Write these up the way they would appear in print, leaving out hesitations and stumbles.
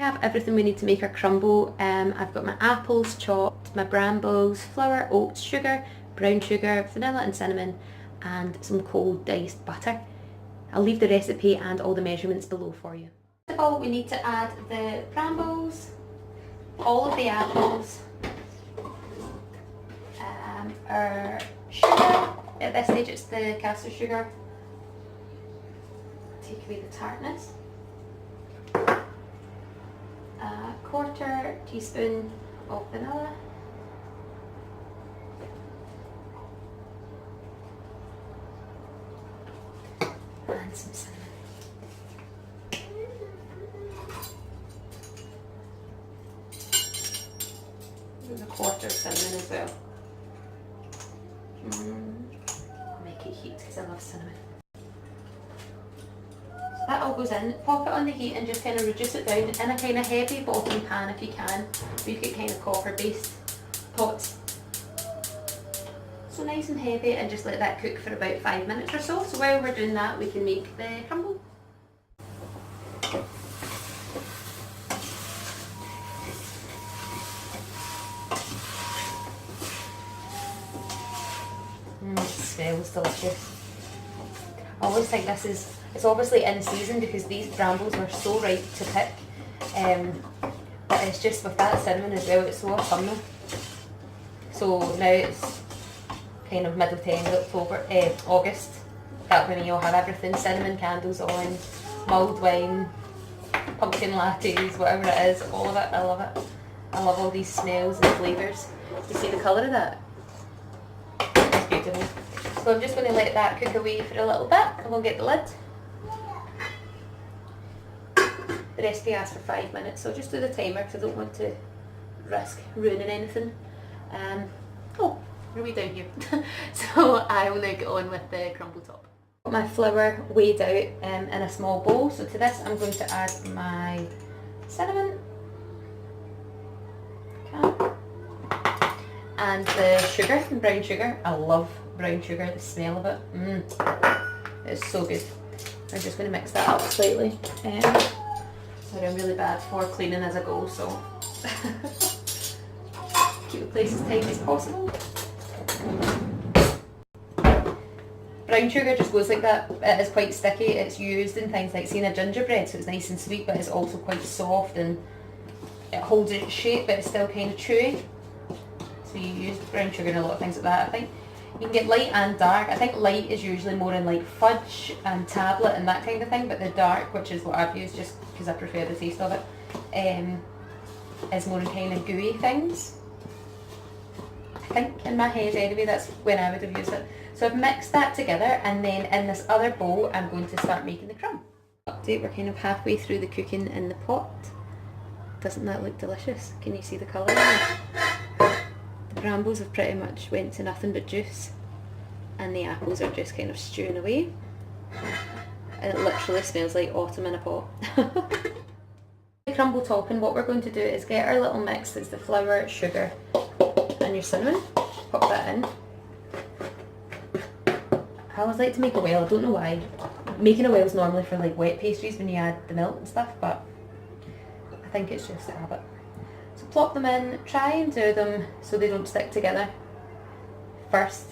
have everything we need to make our crumble. I've got my apples chopped, my brambles, flour, oats, sugar, brown sugar, vanilla and cinnamon, and some cold diced butter. I'll leave the recipe and all the measurements below for you. First of all, we need to add the brambles, all of the apples, our sugar. At this stage it's the caster sugar. Take away the tartness. A quarter teaspoon of vanilla. And some cinnamon. There's a quarter of cinnamon as well. I'll make it heat because I love cinnamon. So that all goes in, pop it on the heat and just kind of reduce it down in a kind of heavy bottom pan if you can. We've got kind of copper based pots. So nice and heavy, and just let that cook for about 5 minutes or so. So while we're doing that, we can make the crumble. It smells delicious. I always think this is, it's obviously in season because these brambles are so ripe to pick. But it's just with that cinnamon as well, it's so autumnal. So now it's kind of middle to end October, August. That when you'll have everything, cinnamon candles on, mulled wine, pumpkin lattes, whatever it is, all of it, I love it. I love all these smells and flavours. You see the colour of that? It's beautiful. So I'm just going to let that cook away for a little bit and we'll get the lid. The recipe asks for 5 minutes, so I'll just do the timer because I don't want to risk ruining anything. Oh, we're way down here. So I will now get on with the crumble top. Got my flour weighed out in a small bowl, so to this I'm going to add my cinnamon. Okay. And the sugar, the brown sugar. I love brown sugar, the smell of it. It's so good. I'm just going to mix that up slightly. Sorry, I'm really bad for cleaning as I go, so keep the place as tight as possible. Brown sugar just goes like that. It is quite sticky. It's used in things like seeing a gingerbread, so it's nice and sweet, but it's also quite soft and it holds its shape, but it's still kind of chewy. So you use brown sugar in a lot of things like that, I think. You can get light and dark. I think light is usually more in like fudge and tablet and that kind of thing, but the dark, which is what I've used just because I prefer the taste of it, is more in kind of gooey things. I think in my head anyway, that's when I would have used it. So I've mixed that together, and then in this other bowl I'm going to start making the crumb. Update, we're kind of halfway through the cooking in the pot. Doesn't that look delicious? Can you see the colour? The brambles have pretty much went to nothing but juice, and the apples are just kind of stewing away, and it literally smells like autumn in a pot. The crumble topping, what we're going to do is get our little mix. It's the flour, sugar and your cinnamon. Pop that in. I always like to make a well, I don't know why. Making a well is normally for like wet pastries when you add the milk and stuff, but I think it's just a habit. So plop them in, try and do them so they don't stick together first,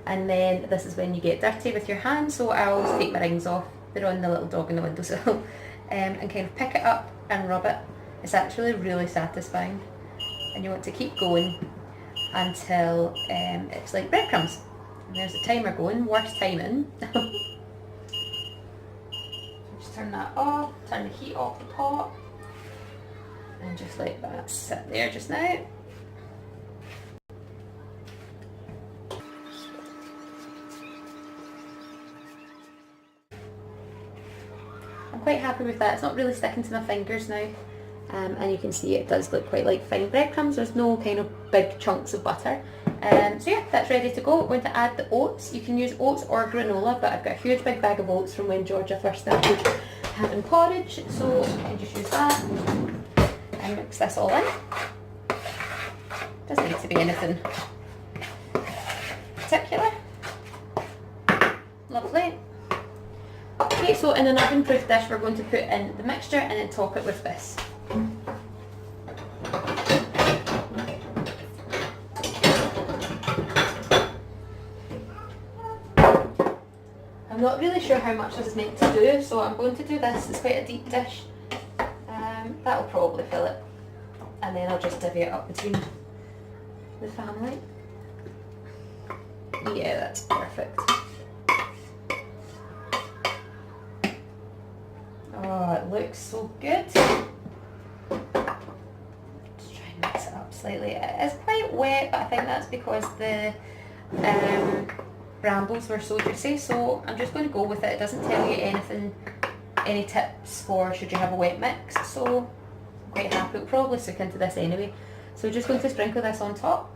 and then this is when you get dirty with your hands, so I always take my rings off. They're on the little dog in the windowsill. And kind of pick it up and rub it. It's actually really satisfying, and you want to keep going until it's like breadcrumbs. And there's the timer going, worst timing. Just turn that off, turn the heat off the pot, and just let that sit there just now. I'm quite happy with that. It's not really sticking to my fingers now, and you can see it does look quite like fine breadcrumbs. There's no kind of big chunks of butter. So yeah, that's ready to go. I'm going to add the oats. You can use oats or granola, but I've got a huge big bag of oats from when Georgia first started having porridge, so I can just use that and mix this all in. Doesn't need to be anything particular. Lovely. Okay, Okay, so in an oven-proof dish we're going to put in the mixture and then top it with this. I'm not really sure how much this is meant to do, so I'm going to do this. It's quite a deep dish. That'll probably fill it. And then I'll just divvy it up between the family. Yeah, that's perfect. Oh, it looks so good. Just try and mix it up slightly. It is quite wet, but I think that's because the brambles were so juicy, so I'm just going to go with it. It doesn't tell you anything, any tips for should you have a wet mix, so I'm quite happy. It'll probably soak into this anyway. So we're just going to sprinkle this on top.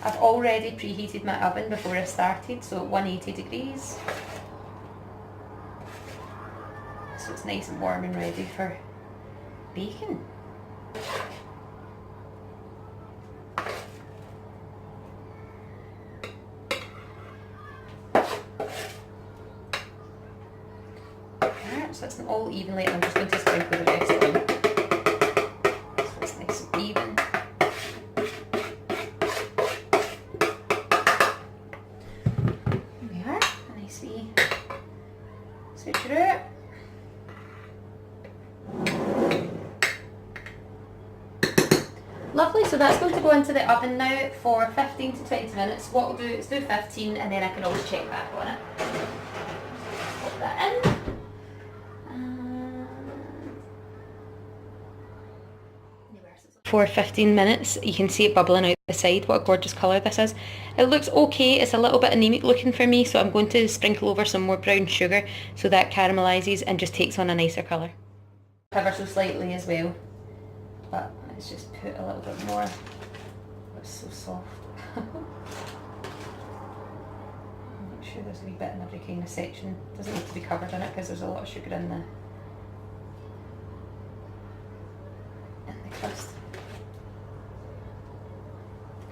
I've already preheated my oven before I started, so at 180 degrees. So it's nice and warm and ready for baking. So it's all evenly, and I'm just going to sprinkle the rest in. So it's nice and even. Here we are, a nice wee switcheroo. Lovely, so that's going to go into the oven now for 15 to 20 minutes. What we'll do is do 15 and then I can always check back on it. Pop that in. For 15 minutes, you can see it bubbling out the side. What a gorgeous colour this is. It looks okay, it's a little bit anemic looking for me, so I'm going to sprinkle over some more brown sugar so that caramelises and just takes on a nicer colour. Ever so slightly as well, but let's just put a little bit more. It's so soft. Make sure there's a wee bit in every kind of section. It doesn't need to be covered in it because there's a lot of sugar in the crust.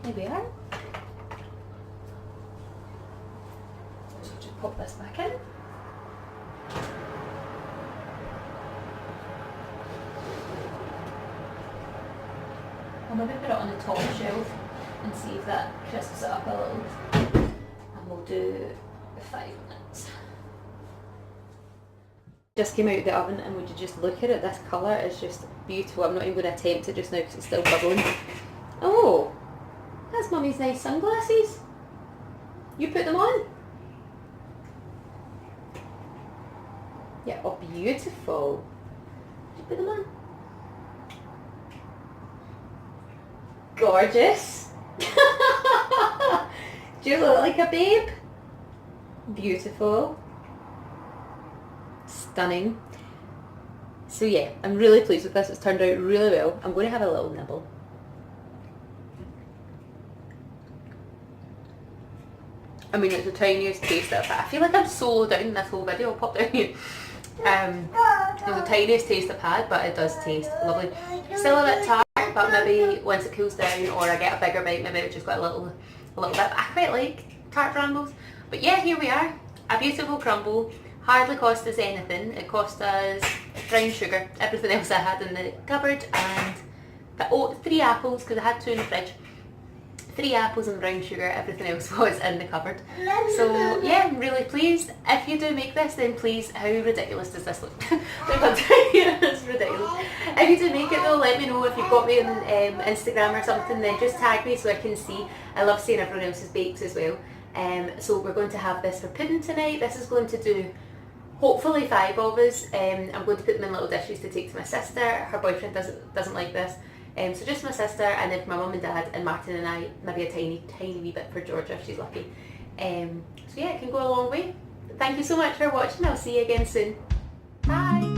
There we are. So just pop this back in. I'll maybe put it on the top shelf and see if that crisps it up a little. And we'll do 5 minutes. Just came out of the oven, and would you just look at it, this colour is just beautiful. I'm not even going to attempt it just now because it's still bubbling. Oh, that's Mummy's nice sunglasses. You put them on? Yeah, oh beautiful. Did you put them on? Gorgeous. Do you look like a babe? Beautiful. Stunning. So yeah, I'm really pleased with this. It's turned out really well. I'm going to have a little nibble. I mean, it's the tiniest taste of it. I feel like I'm so low down in this whole video. I'll pop down here. It's the tiniest taste I've had, but it does taste lovely. Still a bit tart, but maybe once it cools down or I get a bigger bite, maybe I've just got a little bit. I quite like tart brambles. But yeah, here we are. A beautiful crumble. Hardly cost us anything. It cost us brown sugar, everything else I had in the cupboard, and 3 apples because I had 2 in the fridge. 3 apples and brown sugar, everything else was in the cupboard. So yeah, I'm really pleased. If you do make this, then please, how ridiculous does this look? It's ridiculous. If you do make it though, let me know. If you've got me on Instagram or something, then just tag me so I can see. I love seeing everyone else's bakes as well. So we're going to have this for pudding tonight. This is going to do hopefully 5 of us. I'm going to put them in little dishes to take to my sister. Her boyfriend doesn't like this. So just my sister, and then for my mum and dad and Martin and I, maybe a tiny wee bit for Georgia if she's lucky. So yeah, it can go a long way. Thank you so much for watching. I'll see you again soon. Bye!